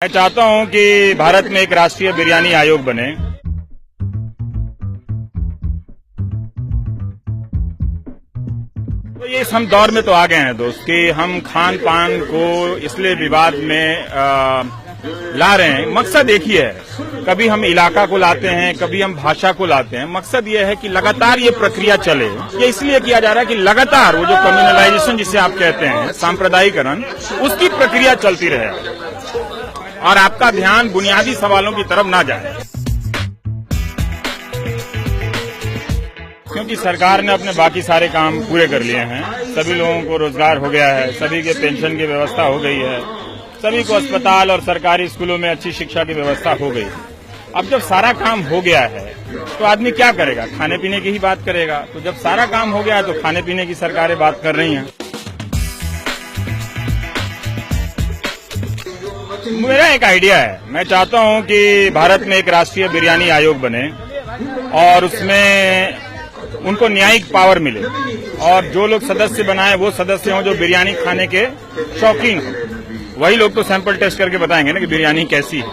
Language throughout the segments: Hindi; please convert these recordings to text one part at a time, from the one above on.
मैं चाहता हूं कि भारत में एक राष्ट्रीय बिरयानी आयोग बने। तो ये इस हम दौर में तो आ गए हैं दोस्त कि हम खान पान को इसलिए विवाद में ला रहे हैं। मकसद एक ही है, कभी हम इलाका को लाते हैं, कभी हम भाषा को लाते हैं। मकसद ये है कि लगातार ये प्रक्रिया चले। ये इसलिए किया जा रहा है कि लगातार वो जो कम्युनलाइजेशन जिसे आप कहते हैं, सांप्रदायिकरण, उसकी प्रक्रिया चलती रहे और आपका ध्यान बुनियादी सवालों की तरफ ना जाए। क्योंकि सरकार ने अपने बाकी सारे काम पूरे कर लिए हैं, सभी लोगों को रोजगार हो गया है, सभी के पेंशन की व्यवस्था हो गई है, सभी को अस्पताल और सरकारी स्कूलों में अच्छी शिक्षा की व्यवस्था हो गई। अब जब सारा काम हो गया है तो आदमी क्या करेगा? खाने पीने की ही बात करेगा। तो जब सारा काम हो गया है तो खाने पीने की सरकारें बात कर रही हैं। मेरा एक आइडिया है, मैं चाहता हूं कि भारत में एक राष्ट्रीय बिरयानी आयोग बने और उसमें उनको न्यायिक पावर मिले और जो लोग सदस्य बनाए वो सदस्य हों जो बिरयानी खाने के शौकीन हों। वही लोग तो सैंपल टेस्ट करके बताएंगे ना कि बिरयानी कैसी है।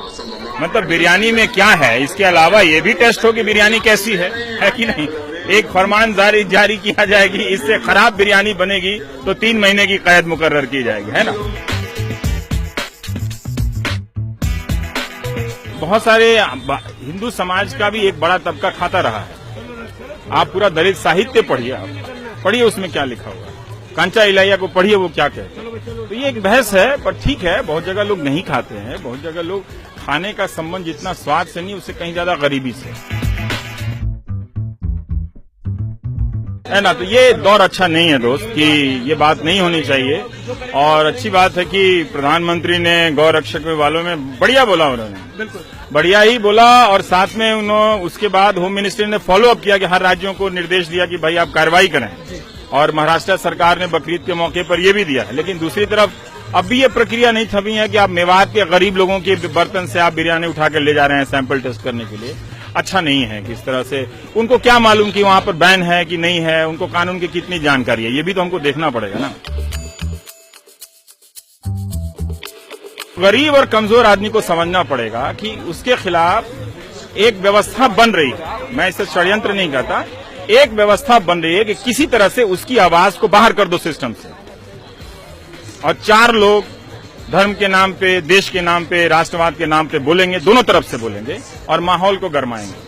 मतलब बिरयानी में क्या है, इसके अलावा ये भी टेस्ट हो कि बिरयानी कैसी है कि नहीं। एक फरमान जारी किया जाएगी, इससे खराब बिरयानी बनेगी तो 3 महीने की कैद मुकर्रर की जाएगी, है ना। बहुत सारे हिंदू समाज का भी एक बड़ा तबका खाता रहा है। आप पूरा दलित साहित्य पढ़िए, आप पढ़िए उसमें क्या लिखा हुआ है। कांचा इलाइया को पढ़िए, वो क्या कहते हैं। तो ये एक बहस है, पर ठीक है, बहुत जगह लोग नहीं खाते हैं। बहुत जगह लोग खाने का संबंध जितना स्वाद से नहीं, उससे कहीं ज्यादा गरीबी से है ना। तो ये दौर अच्छा नहीं है दोस्त कि ये बात नहीं होनी चाहिए। और अच्छी बात है कि प्रधानमंत्री ने गौ रक्षक वालों में बढ़िया बोला, उन्होंने बिल्कुल बढ़िया ही बोला। और साथ में उन्होंने उसके बाद होम मिनिस्ट्री ने फॉलो अप किया कि हर राज्यों को निर्देश दिया कि भाई आप कार्रवाई करें। और महाराष्ट्र सरकार ने बकरीद के मौके पर ये भी दिया है। लेकिन दूसरी तरफ अब भी ये प्रक्रिया नहीं थमी है कि आप मेवात के गरीब लोगों के बर्तन से आप बिरयानी उठा कर ले जा रहे हैं सैंपल टेस्ट करने के लिए। अच्छा नहीं है कि इस तरह से। उनको क्या मालूम कि वहां पर बैन है कि नहीं है, उनको कानून की कितनी जानकारी है, ये भी तो हमको देखना पड़ेगा ना। गरीब और कमजोर आदमी को समझना पड़ेगा कि उसके खिलाफ एक व्यवस्था बन रही है। मैं इसे षड्यंत्र नहीं कहता, एक व्यवस्था बन रही है कि किसी तरह से उसकी आवाज को बाहर कर दो सिस्टम से। और 4 लोग धर्म के नाम पे, देश के नाम पे, राष्ट्रवाद के नाम पे बोलेंगे, दोनों तरफ से बोलेंगे और माहौल को गरमाएंगे।